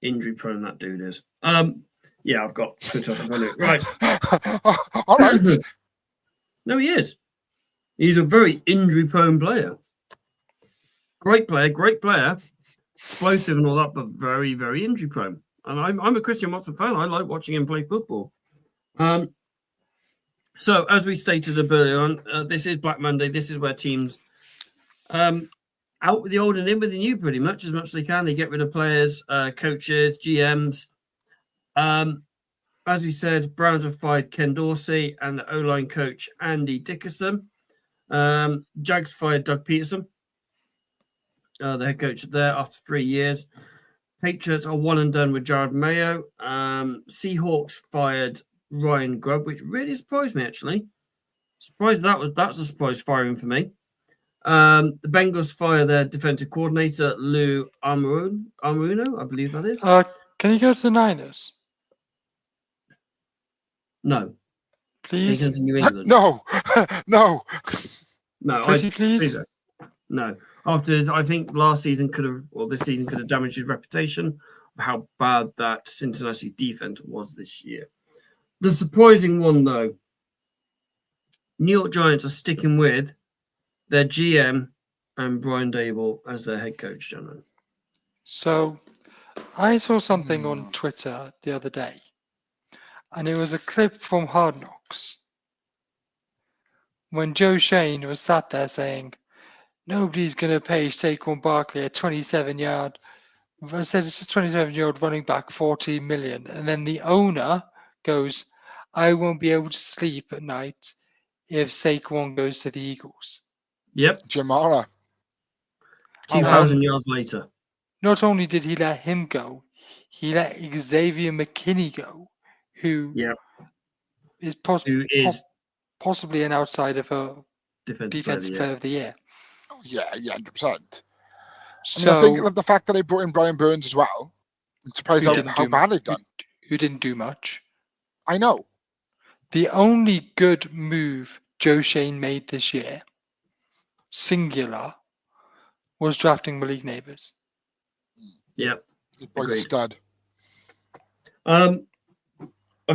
Injury prone that dude is. Yeah, I've got Twitter on it. Right. All right. No, he is. He's a very injury prone player. Great player. Explosive and all that, but very, very injury prone. And I'm a Christian Watson fan. I like watching him play football. So as we stated earlier on, this is Black Monday. This is where teams out with the old and in with the new pretty much as they can. They get rid of players, coaches, GMs. As we said, Browns have fired Ken Dorsey and the O-line coach Andy Dickerson. Jags fired Doug Peterson, the head coach there, after 3 years. Patriots are one and done with Jared Mayo. Seahawks fired Ryan Grubb, which really surprised me, actually. Surprised that's a surprise firing for me. The Bengals fire their defensive coordinator, Lou Anarumo, I believe that is. Can you go to the Niners? No. Please? New England. No. Please? No. After, I think this season could have damaged his reputation of how bad that Cincinnati defense was this year. The surprising one, though, New York Giants are sticking with their GM and Brian Daboll as their head coach, gentlemen. So, I saw something on Twitter the other day, and it was a clip from Hard Knocks when Joe Shane was sat there saying, nobody's going to pay Saquon Barkley a 27-year-old running back $14 million. And then the owner goes, I won't be able to sleep at night if Saquon goes to the Eagles. Yep. Jamara. 2,000 yards later. Not only did he let him go, he let Xavier McKinney go, who is possibly an outsider for Defensive Player of the Year. Yeah, 100%. So, I think the fact that they brought in Brian Burns as well, I'm surprised how bad they've done. Who didn't do much. I know. The only good move Joe Shane made this year, singular, was drafting Malik Neighbors. Yep. Like a stud. I've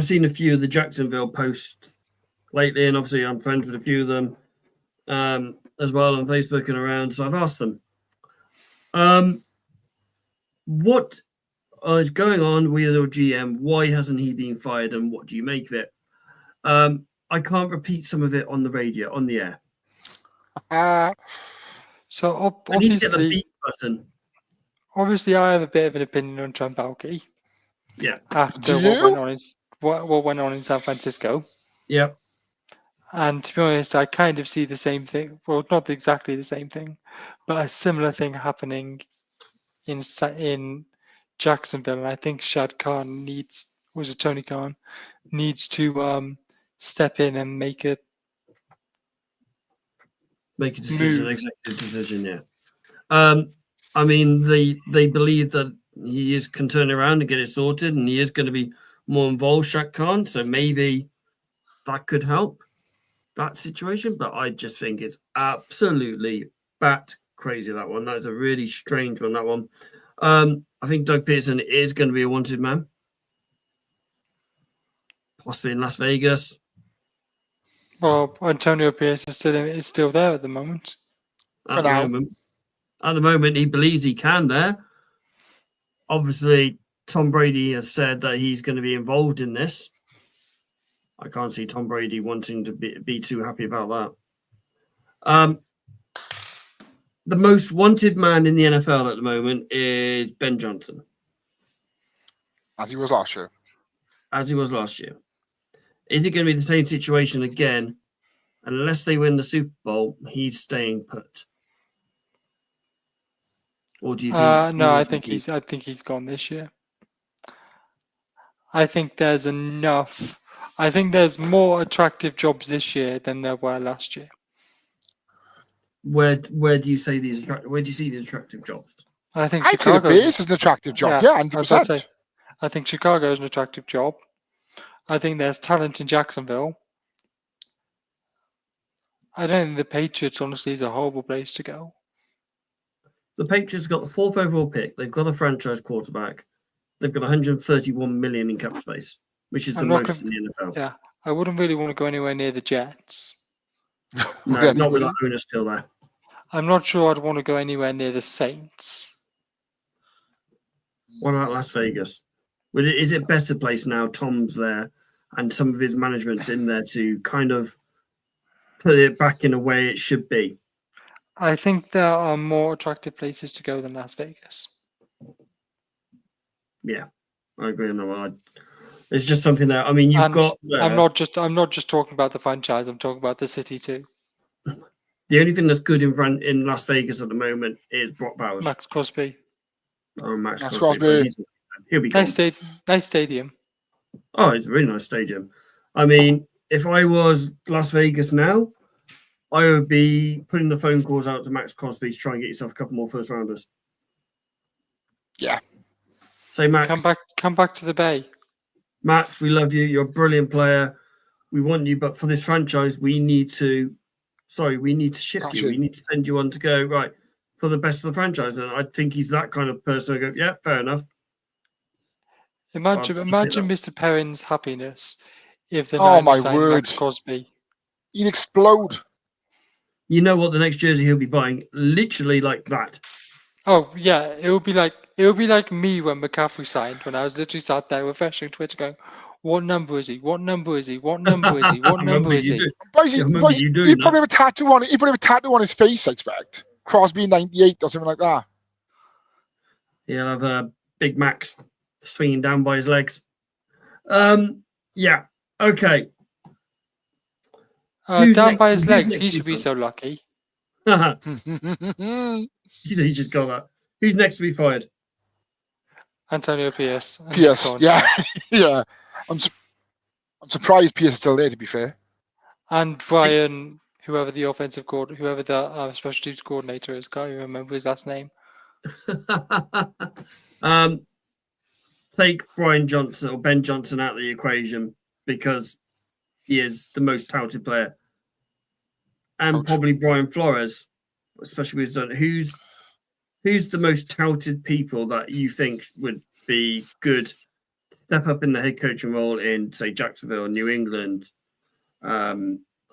seen a few of the Jacksonville posts lately, and obviously I'm friends with a few of them as well on Facebook and around. So I've asked them, what is going on with your GM? Why hasn't he been fired, and what do you make of it? I can't repeat some of it on the radio, on the air. So I need to get the beat button. Obviously, I have a bit of an opinion on Trent Baalke. Yeah. After what went on in San Francisco. Yeah. And to be honest, I kind of see the same thing. Well, not exactly the same thing, but a similar thing happening in Jacksonville. And I think Shad Khan Tony Khan needs to step in and make it Make a decision, executive decision, yeah. I mean, they believe that he can turn around and get it sorted, and he is going to be more involved, Shaq Khan. So maybe that could help that situation. But I just think it's absolutely bat crazy, that one. That's a really strange one, that one. I think Doug Peterson is going to be a wanted man, possibly in Las Vegas. Well, Antonio Pierce is still there at the moment. At the moment, he believes he can there. Obviously, Tom Brady has said that he's going to be involved in this. I can't see Tom Brady wanting to be too happy about that. The most wanted man in the NFL at the moment is Ben Johnson. As he was last year. Is it going to be the same situation again? Unless they win the Super Bowl, he's staying put. Or do you think? No, I think he's gone this year. I think there's enough. I think there's more attractive jobs this year than there were last year. Where do you say these attractive? Where do you see these attractive jobs? I think I'd say the Bears is an attractive job. Yeah, 100%. I think Chicago is an attractive job. I think there's talent in Jacksonville. I don't think the Patriots, honestly, is a horrible place to go. The Patriots got the 4th overall pick. They've got a franchise quarterback. They've got 131 million in cap space, which is the most in the NFL. Yeah, I wouldn't really want to go anywhere near the Jets. No, not with that owner still there. I'm not sure I'd want to go anywhere near the Saints. What about Las Vegas? Is it better place now? Tom's there, and some of his management's in there to kind of put it back in a way it should be. I think there are more attractive places to go than Las Vegas. Yeah, I agree on that one. It's just something that I'm not just talking about the franchise. I'm talking about the city too. The only thing that's good in Las Vegas at the moment is Brock Bowers. Max Crosby. Oh, Max Crosby. He'll be nice stadium. Oh, it's a really nice stadium. I mean, if I was Las Vegas now, I would be putting the phone calls out to Max Crosby to try and get yourself a couple more first rounders. Yeah. Say, Max. Come back to the Bay. Max, we love you. You're a brilliant player. We want you, but for this franchise, we need to ship you. We need to send you on to go, right, for the best of the franchise. And I think he's that kind of person. I go, yeah, fair enough. Imagine Mr. Perrin's happiness if the Niners signed Max Crosby. He'd explode. You know what the next jersey he'll be buying? Literally like that. Oh yeah, it would be like me when McCaffrey signed, when I was literally sat there refreshing Twitter going, what number is he? What number is he? What number is he? What number is he? He probably have a tattoo on it. He probably have a tattoo on his face, I expect. Crosby 98 or something like that. He'll have a Big Max swinging down by his legs. Yeah. Okay. Down by his legs. He should be so lucky. He just got that. Who's next to be fired? Antonio Pierce. Pierce, yeah. Yeah. I'm surprised Pierce is still there, to be fair. And Brian, whoever the special teams coordinator is, can't you remember his last name? Take Brian Johnson or Ben Johnson out of the equation because he is the most touted player. And probably Brian Flores, especially with his done. Who's the most touted people that you think would be good to step up in the head coaching role in, say, Jacksonville, New England,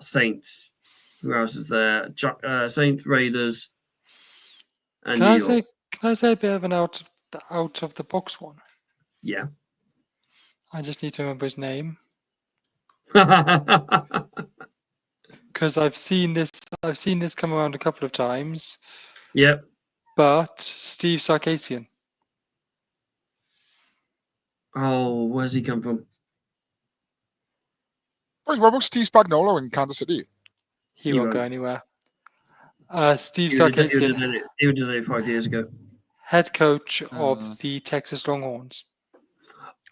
Saints? Who else is there? Saints, Raiders, and New York. Can I say a bit of an out of the box one? Yeah. I just need to remember his name. Because I've seen this come around a couple of times. Yep. But Steve Sarkisian. Oh, where's he come from? What about Steve Spagnuolo in Kansas City? He won't go anywhere. Steve Sarkisian. He did it 5 years ago. Head coach of the Texas Longhorns.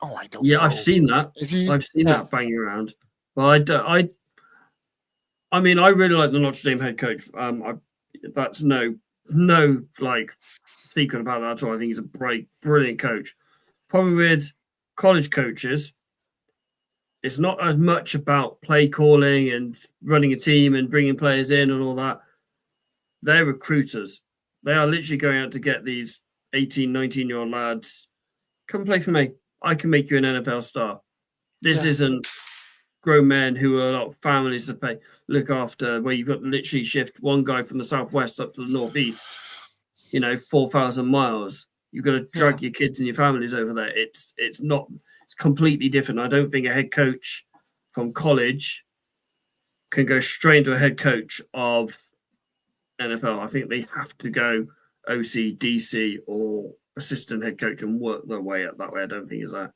Oh, I don't know. Yeah, I've seen that. Is he? I've seen that banging around. Well, I mean, I really like the Notre Dame head coach. That's no like secret about that at all. I think he's a brilliant coach. Probably with college coaches, it's not as much about play calling and running a team and bringing players in and all that. They're recruiters. They are literally going out to get these 18, 19-year-old lads. Come play for me. I can make you an NFL star. This isn't grown men who are a lot of families to look after, where you've got to literally shift one guy from the southwest up to the northeast, 4,000 miles. You've got to drag your kids and your families over there. It's completely different. I don't think a head coach from college can go straight into a head coach of NFL. I think they have to go OC, DC, or assistant head coach and work their way up that way. I don't think it's that.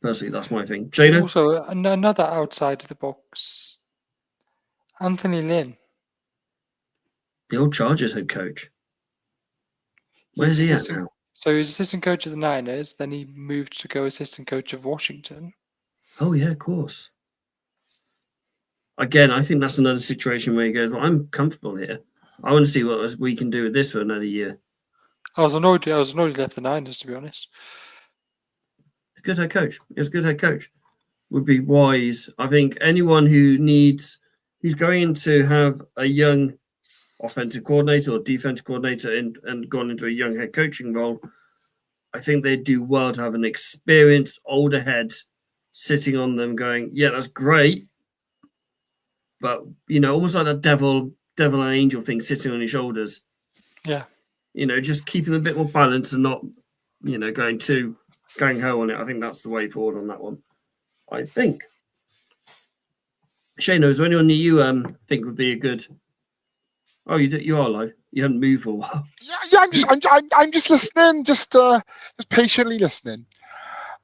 Personally, that's my thing. Jada? Also, another outside of the box, Anthony Lynn. The old Chargers head coach. Where's he at now? So he's assistant coach of the Niners, then he moved to go assistant coach of Washington. Oh, yeah, of course. Again, I think that's another situation where he goes, well, I'm comfortable here. I want to see what we can do with this for another year. I was annoyed he left the Niners, to be honest. Good head coach. It's a good head coach. Would be wise. I think anyone who's going to have a young offensive coordinator or defensive coordinator and gone into a young head coaching role, I think they'd do well to have an experienced older head sitting on them going, yeah, that's great. But, almost like that devil and angel thing sitting on your shoulders. Yeah. Just keeping a bit more balance and not, going ho on it. I think that's the way forward on that one. I think. Shane, is there anyone that you think would be a good? Oh, you are live. You haven't moved for a while. Yeah. I'm just listening, just patiently listening.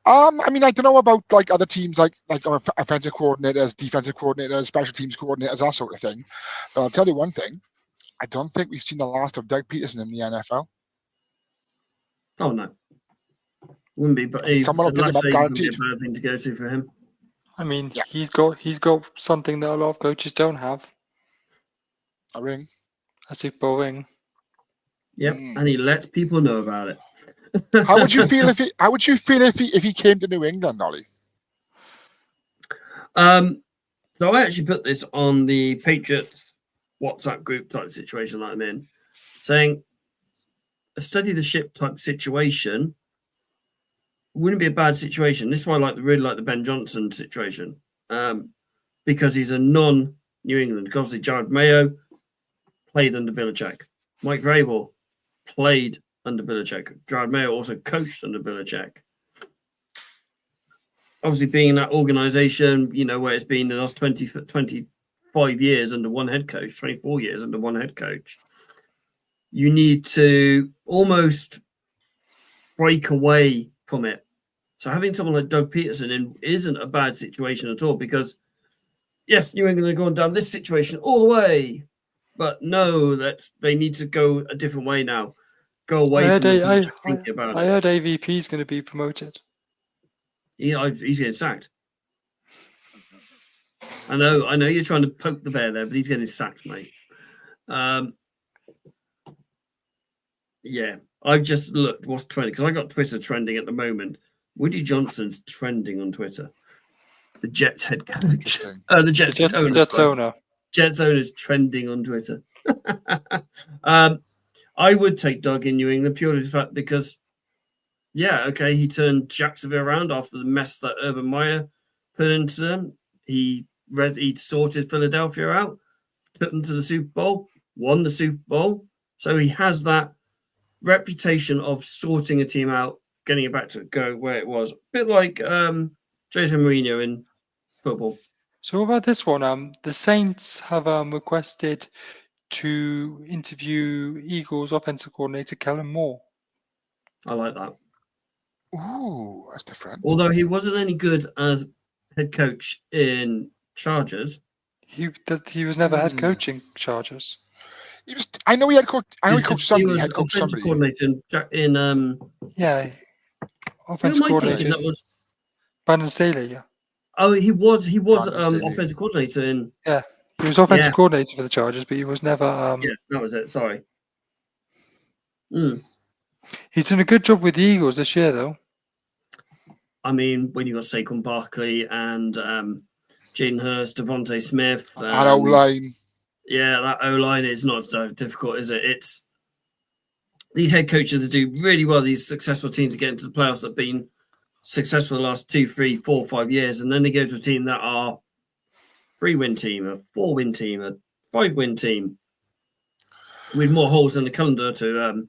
I mean, I don't know about like other teams, like offensive coordinators, defensive coordinators, special teams coordinators, that sort of thing. But I'll tell you one thing: I don't think we've seen the last of Doug Peterson in the NFL. Oh no. Wouldn't be, but someone will pick him up guaranteed. Be a bad thing to go to for him. I mean, he's got something that a lot of coaches don't have. A ring. A Super Bowl ring. Yep, and he lets people know about it. How would you feel if he came to New England, Ollie? So I actually put this on the Patriots WhatsApp group type situation that I'm in, saying a study the ship type situation wouldn't be a bad situation. This is why I really like the Ben Johnson situation, because he's a non-New England. Obviously, Jared Mayo played under Belichick. Mike Vrabel played under Belichick. Jared Mayo also coached under Belichick. Obviously, being in that organization, where it's been the last 25 years under one head coach, 24 years under one head coach, you need to almost break away from it. So having someone like Doug Peterson in isn't a bad situation at all, because yes, New England are going down this situation all the way, but no, that they need to go a different way now. Go away from thinking about it. I heard AVP is going to be promoted. He's getting sacked. I know you're trying to poke the bear there, but he's getting sacked, mate. Yeah, I've just looked what's trending, because I got Twitter trending at the moment. Woody Johnson's trending on Twitter. The Jets head coach. The Jets owner. Jets owner is trending on Twitter. I would take Doug in New England purely because, he turned Jacksonville around after the mess that Urban Meyer put into them. He sorted Philadelphia out, took them to the Super Bowl, won the Super Bowl. So he has that reputation of sorting a team out, getting it back to go where it was. A bit like Jose Mourinho in football. So what about this one? The Saints have requested to interview Eagles offensive coordinator Kellen Moore. I like that. Ooh, that's different. Although he wasn't any good as head coach in Chargers. He was never head coaching Chargers. He was. I know he had coached. I know he coached somebody. He was offensive coordinator in offensive coordinator. That was Brandon Staley. Yeah. Oh, he was Chargers debut. offensive coordinator in. He was offensive Yeah. coordinator for the Chargers, but he was never. Yeah, that was it. Sorry. He's done a good job with the Eagles this year, though. I mean, when you got Saquon Barkley and Jaden Hurst, Devontae Smith, That O-line. yeah, that O-line is not so difficult, is it? It's these head coaches that do really well. These successful teams that get into the playoffs have been successful the last 2, 3, 4, 5 years, and then they go to a team that are 3-win team, a 4-win team, a 5-win team with more holes in the calendar, to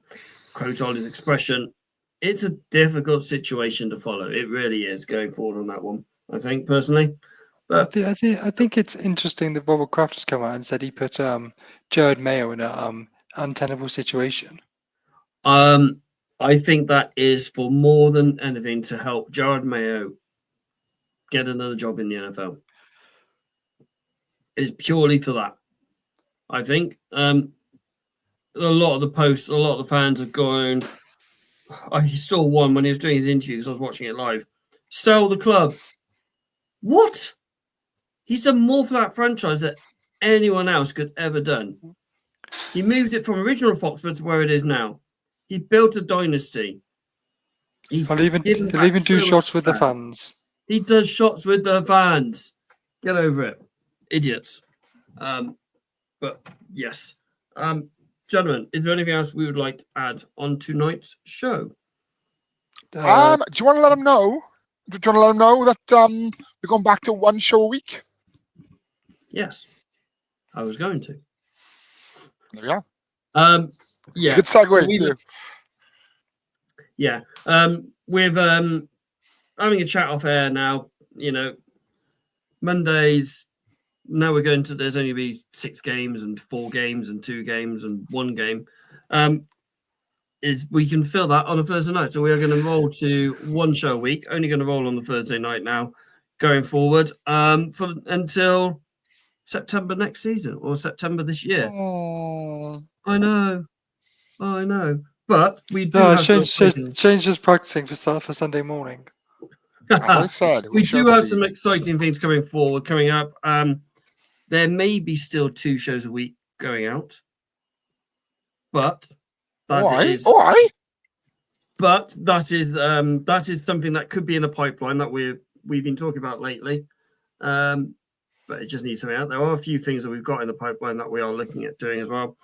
quote Ollie's expression. It's a difficult situation to follow. It really is going forward on that one, I think, personally. But I think it's interesting that Robert Kraft has come out and said he put Jared Mayo in an untenable situation. I think that is for more than anything to help Jared Mayo get another job in the NFL. It is purely for that. I think a lot of the posts, a lot of the fans have gone. I saw one when he was doing his interview because I was watching it live. Sell the club. What? He's done more for that franchise than anyone else could ever done. He moved it from original Foxborough to where it is now. He built a dynasty. They'll even do shots with the fans. He does shots with the fans. Get over it. Idiots. But yes. Gentlemen, is there anything else we would like to add on tonight's show? Do you want to let them know? Do you want to let them know that we're going back to one show a week? Yes, I was going to. There we are. Yeah, it's a good segue. Yeah, with having a chat off air now. You know, Mondays. Now we're going to. There's only be 6 games and 4 games and 2 games and 1 game. Is we can fill that on a Thursday night. So we are going to roll to 1 show a week. Only going to roll on the Thursday night now, going forward. Until September next season or September this year. Oh. I know. But we do change his practicing for Sunday morning. As I said, we do have some exciting things coming up. There may be still 2 shows a week going out, but that is something that could be in the pipeline that we've been talking about lately. But it just needs something out. There are a few things that we've got in the pipeline that we are looking at doing as well.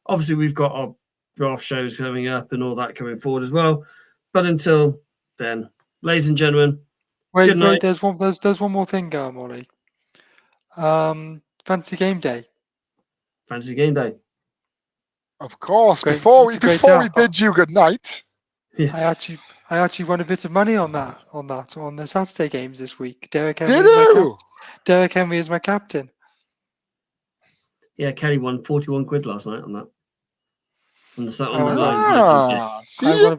Obviously, we've got our draft shows coming up and all that coming forward as well. But until then, ladies and gentlemen, wait, there's one more thing, Molly. Fantasy Game Day. Fantasy Game Day. Of course. Before we bid you good night, yes. I actually won a bit of money on the Saturday games this week. Derek Henry is my captain. Yeah, Kelly won 41 quid last night on that. On the line. See, we're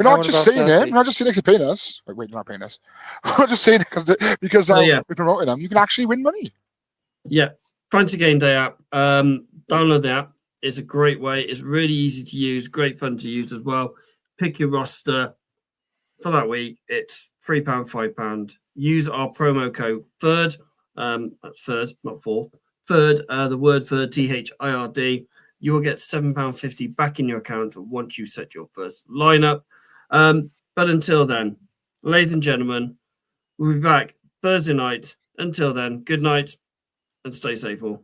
not just saying it. We're not just saying it to pay us. Wait, not paying us. We're not just saying it because we're promoting them. You can actually win money. Yeah, Fantasy Game Day app. Download the app. It's a great way. It's really easy to use. Great fun to use as well. Pick your roster for that week. It's £3, £5. Use our promo code THIRD. That's third, not fourth. Third, the word third, THIRD. You will get £7.50 back in your account once you set your first lineup. But until then, ladies and gentlemen, we'll be back Thursday night. Until then, good night and stay safe all.